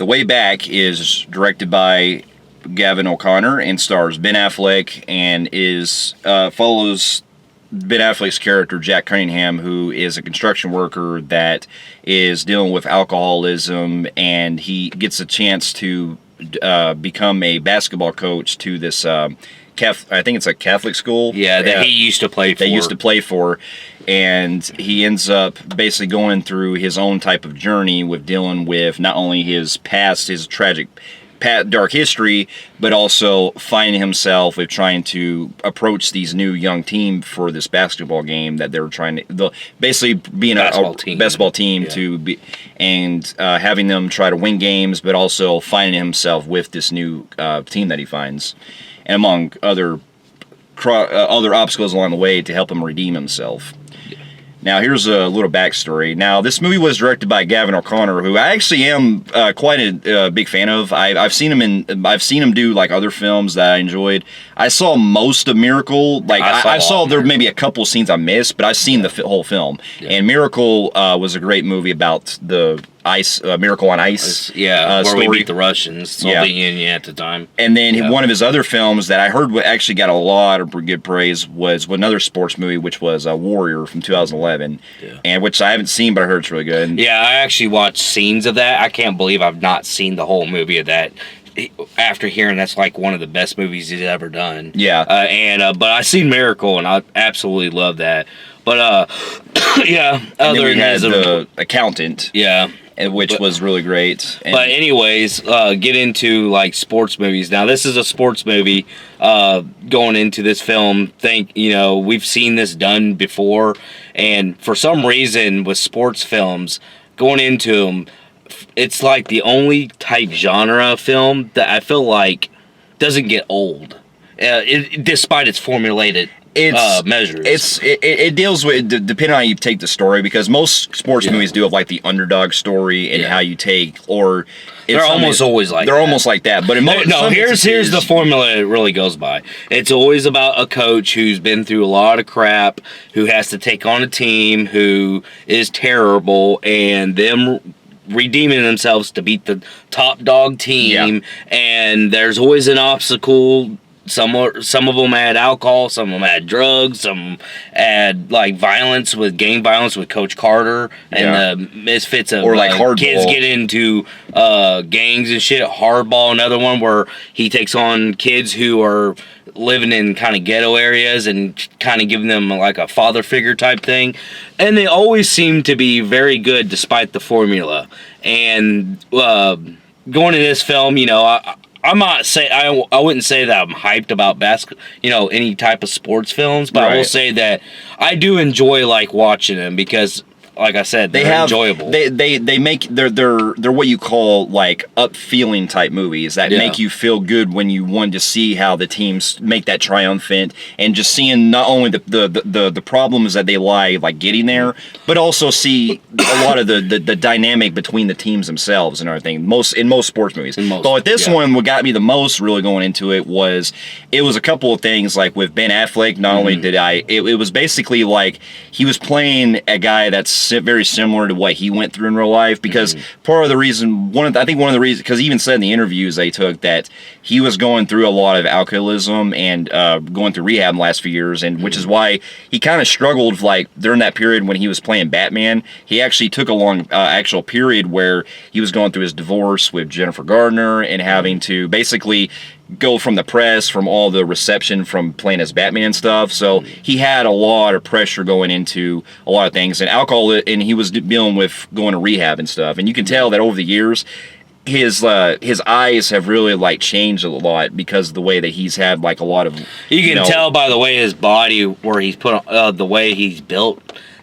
The Way Back is directed by Gavin O'Connor and stars Ben Affleck and follows Ben Affleck's character Jack Cunningham, who is a construction worker that is dealing with alcoholism, and he gets a chance to become a basketball coach to this I think it's a Catholic school. Yeah, that he used to play for. And he ends up basically going through his own type of journey with dealing with not only his past, his tragic dark history, but also finding himself with trying to approach these new young team for this basketball game that they were trying to, basically being a basketball team to be, and having them try to win games, but also finding himself with this new team that he finds, and among other obstacles along the way to help him redeem himself. Now, here's a little backstory. Now, this movie was directed by Gavin O'Connor, who I actually am quite a big fan of. I've seen him do like other films that I enjoyed. I saw most of Miracle. Like I saw there maybe a couple scenes I missed, but I've seen the whole film. Yeah. And Miracle was a great movie about the Miracle on Ice. Where story. We beat the Russians, Soviet Union at the time. And then one of his other films that I heard actually got a lot of good praise was another sports movie, which was Warrior from 2011, and which I haven't seen, but I heard it's really good. Yeah, I actually watched scenes of that. I can't believe I've not seen the whole movie of that. After hearing that's like one of the best movies he's ever done. Yeah. But I seen Miracle, and I absolutely love that. But and then we had The Accountant. Yeah. Which was really great. But anyways, get into like sports movies. Now, this is a sports movie. Going into this film, we've seen this done before, and for some reason with sports films, going into them, it's like the only type genre film that I feel like doesn't get old, despite its formulated measures. It deals with, depending on how you take the story, because most sports movies do have like the underdog story and how you take, or they're almost always like that. But here's the formula it really goes by. It's always about a coach who's been through a lot of crap, who has to take on a team who is terrible, and them redeeming themselves to beat the top dog team. And there's always an obstacle. Some of them add alcohol, some of them add drugs, some add like gang violence with Coach Carter and the misfits of, or like kids get into gangs and shit. Hardball, another one where he takes on kids who are living in kind of ghetto areas and kind of giving them like a father figure type thing. And they always seem to be very good despite the formula. And going to this film, I wouldn't say that I'm hyped about any type of sports films, but I will say that I do enjoy like watching them because, like I said, they're enjoyable. They make they're what you call like up feeling type movies that make you feel good when you want to see how the teams make that triumphant, and just seeing not only the problems that they lie like getting there, but also see a lot of the dynamic between the teams themselves and everything. In most sports movies. But with this one, what got me the most really going into it was a couple of things like with Ben Affleck. Not only did it was basically like he was playing a guy that's very similar to what he went through in real life, because part of the reason, one of the reasons, because he even said in the interviews they took that he was going through a lot of alcoholism and going through rehab in the last few years, and which is why he kind of struggled like during that period when he was playing Batman. He actually took a long actual period where he was going through his divorce with Jennifer Gardner and having to basically go from the press, from all the reception from playing as Batman stuff. So he had a lot of pressure going into a lot of things, and alcohol, and he was dealing with going to rehab and stuff. And you can tell that over the years, his eyes have really like changed a lot because of the way that he's had like a lot of. You can tell by the way his body, where he's put the way he's built,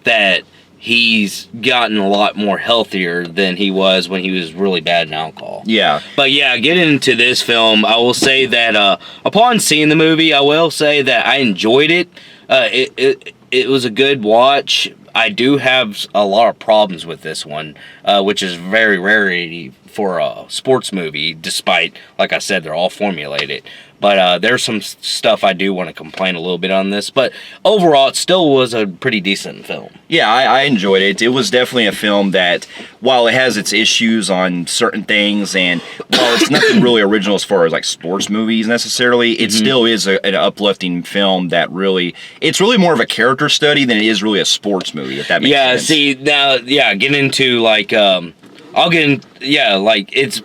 that he's gotten a lot more healthier than he was when he was really bad in alcohol. Yeah. But yeah, getting into this film, I will say that upon seeing the movie, I will say that I enjoyed it. It was a good watch. I do have a lot of problems with this one, which is very rarity for a sports movie, despite, like I said, they're all formulated. But there's some stuff I do want to complain a little bit on this. But overall, it still was a pretty decent film. Yeah, I enjoyed it. It was definitely a film that, while it has its issues on certain things, and while it's nothing really original as far as like sports movies necessarily, it still is an uplifting film that it's really more of a character study than it is really a sports movie, if that makes sense. Yeah, see, now, get into, like, I'll get in,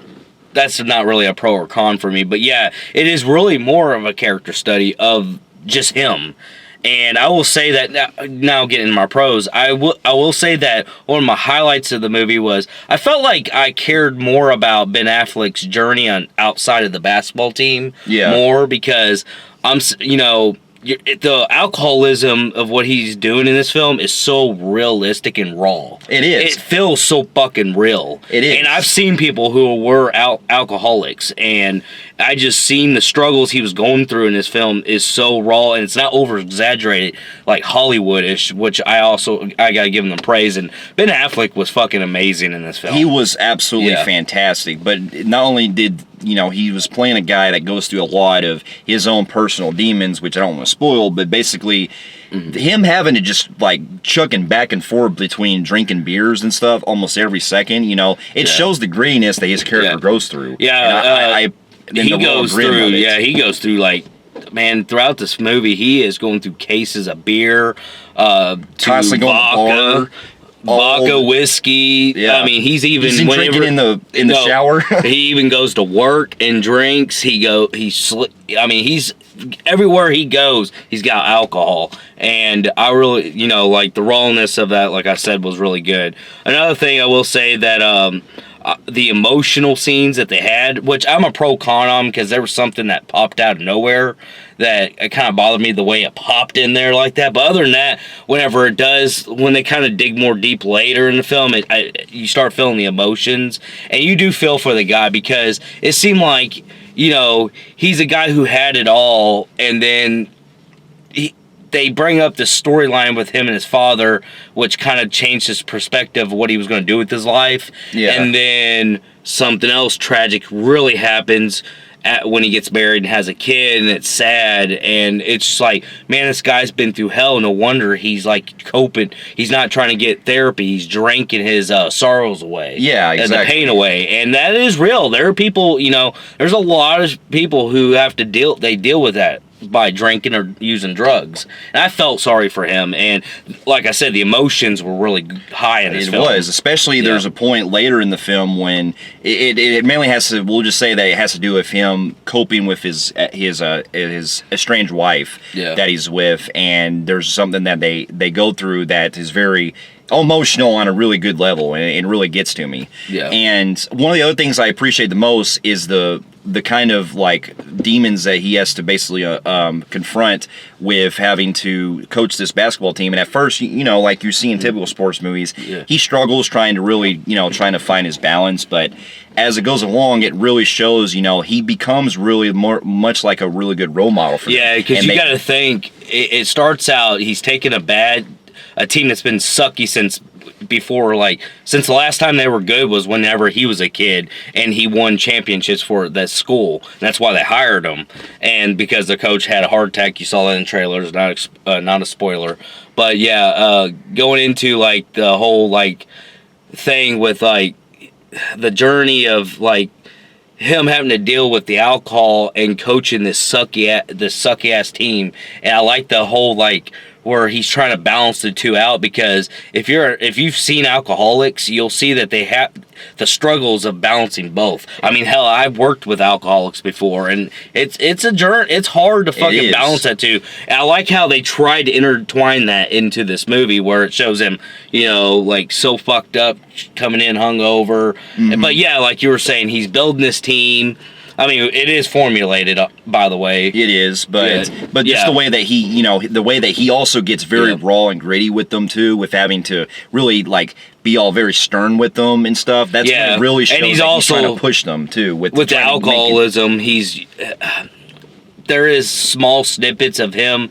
that's not really a pro or con for me, but yeah, it is really more of a character study of just him. And I will say that now getting my pros, I will say that one of my highlights of the movie was I felt like I cared more about Ben Affleck's journey on outside of the basketball team more, because the alcoholism of what he's doing in this film is so realistic and raw. It is. It feels so fucking real. It is. And I've seen people who were alcoholics, and I just seen the struggles he was going through in this film is so raw, and it's not over-exaggerated like Hollywood-ish, which I gotta give him the praise. And Ben Affleck was fucking amazing in this film. He was absolutely fantastic, but not only did he was playing a guy that goes through a lot of his own personal demons, which I don't want to spoil, but basically him having to just like chucking back and forth between drinking beers and stuff almost every second, it shows the grittiness that his character goes through. Yeah, he goes through like, man, throughout this movie, he is going through cases of beer, constantly going to vodka, whiskey. Yeah. I mean, he's drinking in the shower. He even goes to work and drinks. He's everywhere he goes, he's got alcohol. And I really, like the rawness of that, like I said, was really good. Another thing I will say that the emotional scenes that they had, which I'm a pro-con on, because there was something that popped out of nowhere that it kind of bothered me the way it popped in there like that. But other than that, when they kind of dig more deep later in the film, you start feeling the emotions, and you do feel for the guy, because it seemed like, he's a guy who had it all, and then they bring up this storyline with him and his father, which kind of changed his perspective of what he was going to do with his life. Yeah. And then something else tragic really happens when he gets married and has a kid, and it's sad, and it's just like, man, this guy's been through hell. No wonder he's like coping. He's not trying to get therapy. He's drinking his sorrows away. Yeah, exactly. And the pain away. And that is real. There are people, there's a lot of people who have to deal with that by drinking or using drugs. And I felt sorry for him, and like I said, the emotions were really high in this film. It was, especially there's a point later in the film when it mainly has to, we'll just say that it has to do with him coping with his estranged wife that he's with, and there's something that they go through that is very emotional on a really good level, and it really gets to me. Yeah. And one of the other things I appreciate the most is the kind of like demons that he has to basically confront with having to coach this basketball team. And at first, like you see in typical sports movies, he struggles trying to really, trying to find his balance. But as it goes along, it really shows, he becomes really much like a really good role model for them. Yeah, because you got to think, it starts out, he's taking a team that's been sucky since the last time they were good was whenever he was a kid, and he won championships for that school. That's why they hired him, and because the coach had a heart attack. You saw that in trailers, not a spoiler. But going into like the whole like thing with like the journey of like him having to deal with the alcohol and coaching this sucky ass team, and I like the whole like where he's trying to balance the two out, because if you've seen alcoholics, you'll see that they have the struggles of balancing both. I mean, hell, I've worked with alcoholics before, and it's a journey. It's hard to fucking balance that too. And I like how they tried to intertwine that into this movie, where it shows him, like so fucked up, coming in hungover. Mm-hmm. But yeah, like you were saying, he's building this team. I mean, it is formulated, by the way. It is, but just the way that he, also gets very raw and gritty with them too, with having to really like be all very stern with them and stuff. That's what it really shows. And he's trying to push them too with the alcoholism. There is small snippets of him.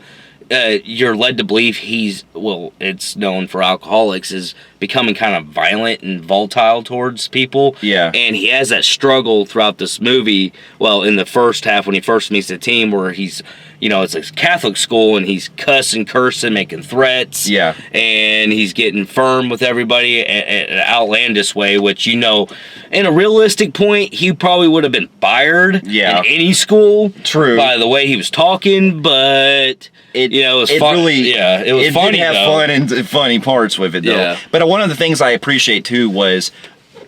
You're led to believe it's known for alcoholics is becoming kind of violent and volatile towards people. Yeah. And he has that struggle throughout this movie. Well, in the first half, when he first meets the team, where he's, it's a Catholic school, and he's cussing, making threats. Yeah. And he's getting firm with everybody in an outlandish way, which, in a realistic point, he probably would have been fired in any school. True. By the way he was talking, but it was fun. Really, it was funny. It did have fun and funny parts with it, though. Yeah. But one of the things I appreciate too was,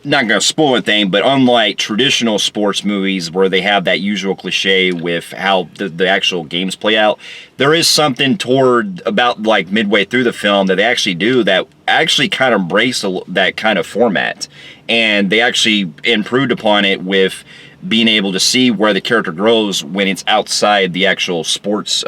not gonna spoil anything, but unlike traditional sports movies where they have that usual cliche with how the actual games play out, there is something toward about like midway through the film that they actually do that actually kind of embrace that kind of format, and they actually improved upon it with being able to see where the character grows when it's outside the actual sports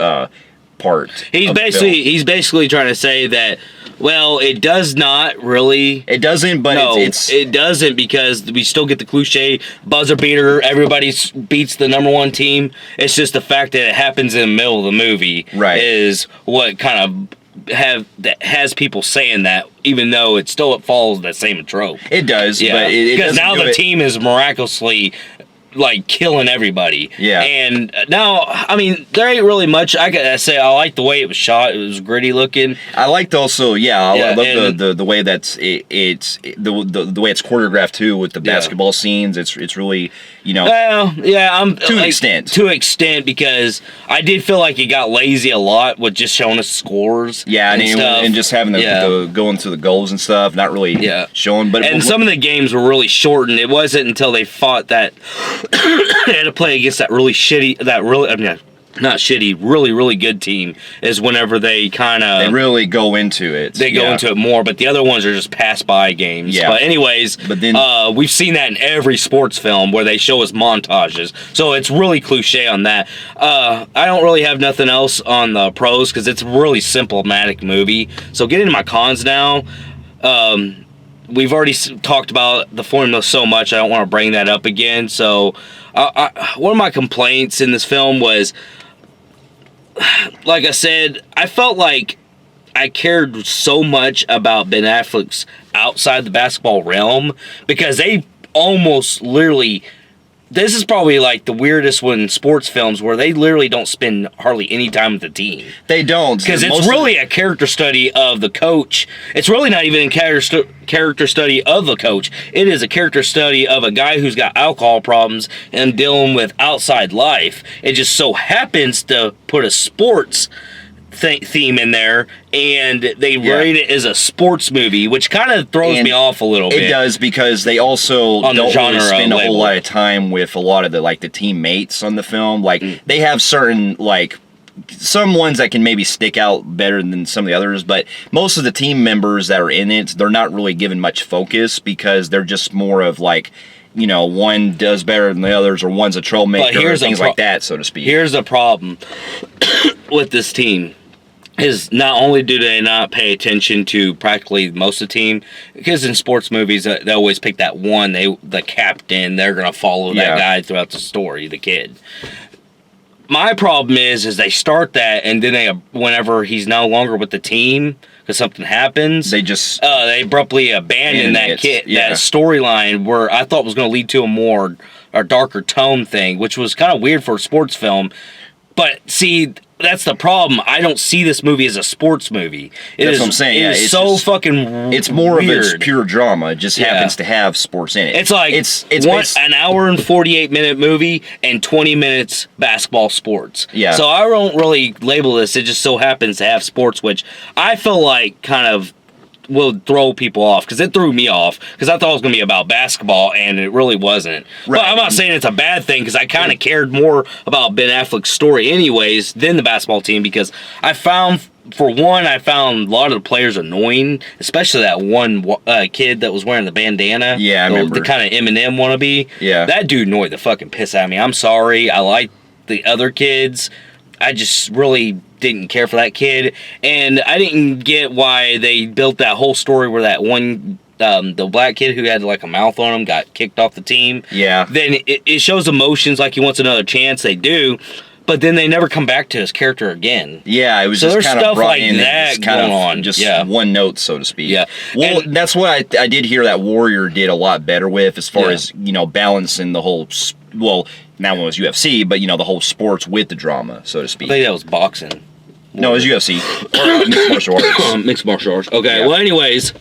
part. He's basically trying to say that, well, it does not really. It doesn't, but no, it's it doesn't, because we still get the cliche buzzer beater. Everybody beats the number one team. It's just the fact that it happens in the middle of the movie, right, is what kind of has people saying that, even though it follows that same trope. It does, yeah, because now the team is miraculously like killing everybody. Yeah. And now, I mean, there ain't really much. I gotta say, I like the way it was shot. It was gritty looking. I liked also, I love the way that's it's the way it's choreographed too, with the basketball scenes. It's really, Well, yeah, to an extent. To an extent, because I did feel like it got lazy a lot with just showing us scores. Yeah, and stuff. And just having the going through the goals and stuff, not really showing. But some of the games were really shortened. It wasn't until they fought that they had to play against really really good team is whenever they kind of... They really go into it. They go into it more, but the other ones are just pass-by games. Yeah. But anyways, we've seen that in every sports film where they show us montages. So it's really cliche on that. I don't really have nothing else on the pros because it's a really symptomatic movie. So getting to my cons now... we've already talked about the formula so much, I don't want to bring that up again. So, one of my complaints in this film was, like I said, I felt like I cared so much about Ben Affleck's outside the basketball realm, because they almost literally... This is probably like the weirdest one in sports films where they literally don't spend hardly any time with the team. They don't. Because it's really a character study of the coach. It's really not even a character study of the coach. It is a character study of a guy who's got alcohol problems and dealing with outside life. It just so happens to put a sports theme in there, and they rate it as a sports movie, which kind of throws me off a little bit. It does, because they also don't really spend a whole lot of time with a lot of the teammates on the film. They have certain some ones that can maybe stick out better than some of the others, but most of the team members that are in it, they're not really given much focus, because they're just more of one does better than the others, or one's a troublemaker, or things like that, so to speak. Here's the problem with this team. Is not only do they not pay attention to practically most of the team, because in sports movies they always pick that one, the captain, they're going to follow that guy throughout the story, the kid. My problem is they start that, and then whenever he's no longer with the team because something happens, they abruptly abandon that kid, that storyline where I thought was going to lead to a darker tone thing, which was kind of weird for a sports film. But see, that's the problem. I don't see this movie as a sports movie. That's what I'm saying. It's so fucking It's more weird. Of its pure drama. It just happens to have sports in it. It's like it's an hour and 48-minute movie and 20 minutes basketball sports. Yeah. So I don't really label this. It just so happens to have sports, which I feel like kind of will throw people off, because it threw me off, because I thought it was going to be about basketball, and it really wasn't. Right. But I'm not saying it's a bad thing, because I kind of cared more about Ben Affleck's story anyways than the basketball team, because I found a lot of the players annoying, especially that one kid that was wearing the bandana. Yeah, I remember. The kind of Eminem wannabe. Yeah. That dude annoyed the fucking piss out of me. I'm sorry. I like the other kids. I just really didn't care for that kid, and I didn't get why they built that whole story where that one the black kid who had a mouth on him got kicked off the team. Yeah. Then it shows emotions like he wants another chance. They do, but then they never come back to his character again. Yeah, it was so just kind of brought like in that kind going of on. just yeah. one note, so to speak. Yeah. Well, and that's what I did hear that Warrior did a lot better with, as far as, you know, balancing the whole, well, that one was UFC, but, you know, the whole sports with the drama, so to speak. I think that was boxing. No, it was UFC. Or, mixed martial arts. Mixed martial arts. Okay, Yeah. well, anyways.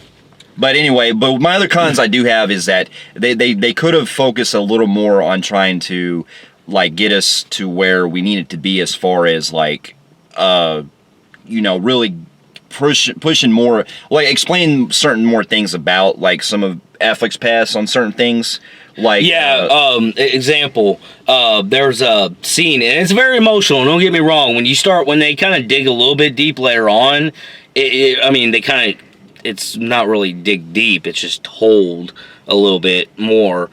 But anyway, my other cons I do have is that they could have focused a little more on trying to, like, get us to where we needed to be, as far as, like, you know, really pushing more, like, explain certain more things about, like, some of Affleck's past on certain things. Like, example, there's a scene, and it's very emotional, don't get me wrong. When they kind of dig a little bit deep later on, it's not really dig deep, it's just told a little bit more.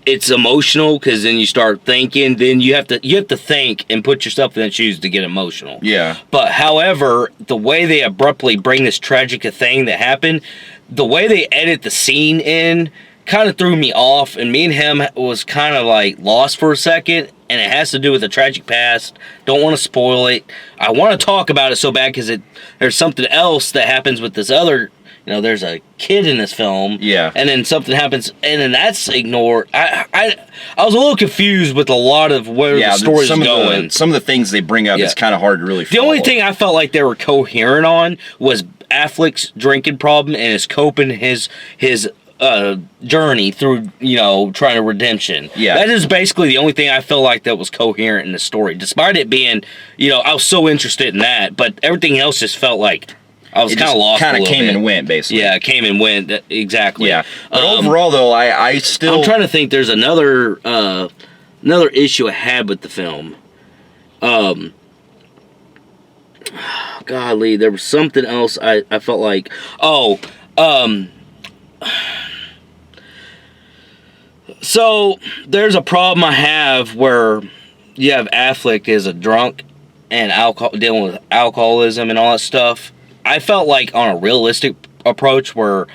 It's emotional, because then you start thinking, then you have to think and put yourself in the shoes to get emotional. Yeah. But however, the way they abruptly bring this tragic thing that happened, the way they edit the scene in, kind of threw me off, and me and him was kind of like lost for a second, and it has to do with the tragic past. Don't want to spoil it. I want to talk about it so bad, because there's something else that happens with this other, you know, there's a kid in this film. Yeah. And then something happens, and then that's ignored. I was a little confused with a lot of where the story's going. Some of the things they bring up, it's kind of hard to really follow. The only thing I felt like they were coherent on was Affleck's drinking problem and his coping, his journey through, you know, trying to redemption. Yeah. That is basically the only thing I feel like that was coherent in the story. Despite it being, you know, I was so interested in that, but everything else just felt like I was kind of lost. Kind of came and went, basically. Yeah, came and went. Exactly. Yeah. But overall, though, I still. I'm trying to think. There's another issue I had with the film. Golly, there was something else I felt like. So there's a problem I have where you have Affleck as a drunk and dealing with alcoholism and all that stuff. I felt like on a realistic approach where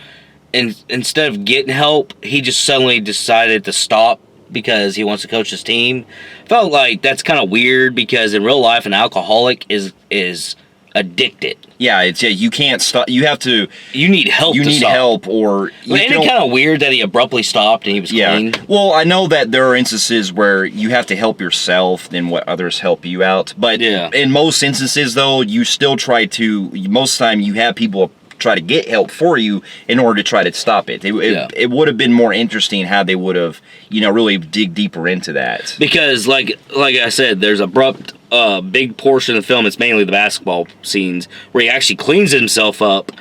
instead of getting help, he just suddenly decided to stop because he wants to coach his team. Felt like that's kind of weird, because in real life an alcoholic is addicted. Yeah, you can't stop. You have to. You need help. You need help, or ain't it kind of weird that he abruptly stopped and he was clean? Well, I know that there are instances where you have to help yourself than what others help you out. But in most instances, though, you still try to. Most of the time, you have people try to get help for you in order to try to stop it. It would have been more interesting how they would have, you know, really dig deeper into that. Because, like I said, there's abrupt. Big portion of the film, it's mainly the basketball scenes where he actually cleans himself up,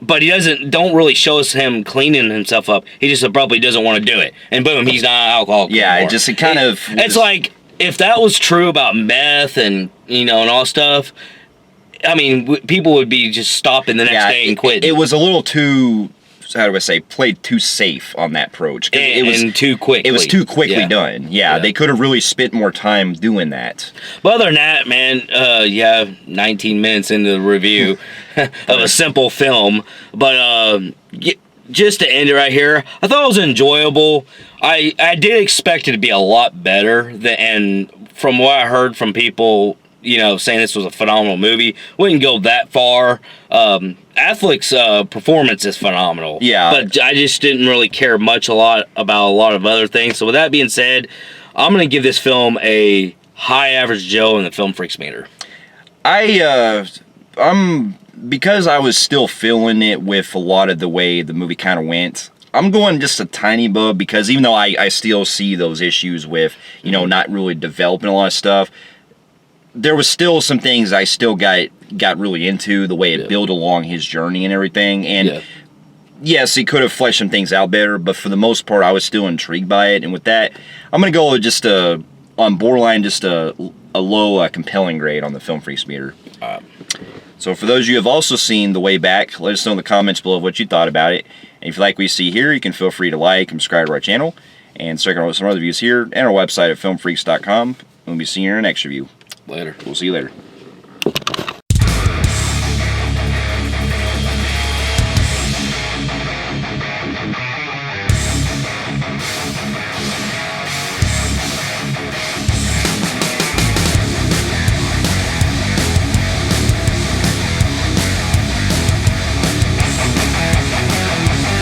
but he don't really show us him cleaning himself up. He just abruptly doesn't want to do it, and boom, he's not alcoholic anymore. It's like, if that was true about meth and, you know, and all stuff, I mean, people would be just stopping the next day and quitting. It was a little too, how do I say, played too safe on that approach. It was too quickly. It was too quickly done. Yeah, they could have really spent more time doing that. But other than that, man, 19 minutes into the review of a simple film. But just to end it right here, I thought it was enjoyable. I did expect it to be a lot better, and from what I heard from people, you know, saying this was a phenomenal movie, wouldn't go that far. Affleck's performance is phenomenal. Yeah. But I just didn't really care about a lot of other things. So with that being said, I'm going to give this film a high average Joe in the Film Phreeks meter. Because I was still feeling it with a lot of the way the movie kind of went, I'm going just a tiny bit, because even though I still see those issues with, you know, not really developing a lot of stuff, there was still some things I still got really into, the way it built along his journey and everything. And yes, he could have fleshed some things out better, but for the most part, I was still intrigued by it. And with that, I'm going to go with just on borderline, just a low compelling grade on the Film Phreeks meter. So for those of you who have also seen The Way Back, let us know in the comments below what you thought about it. And if you like what you see here, you can feel free to like and subscribe to our channel, and check out some other reviews here and our website at filmphreeks.com. We'll be seeing you in our next review. Later. We'll see you later.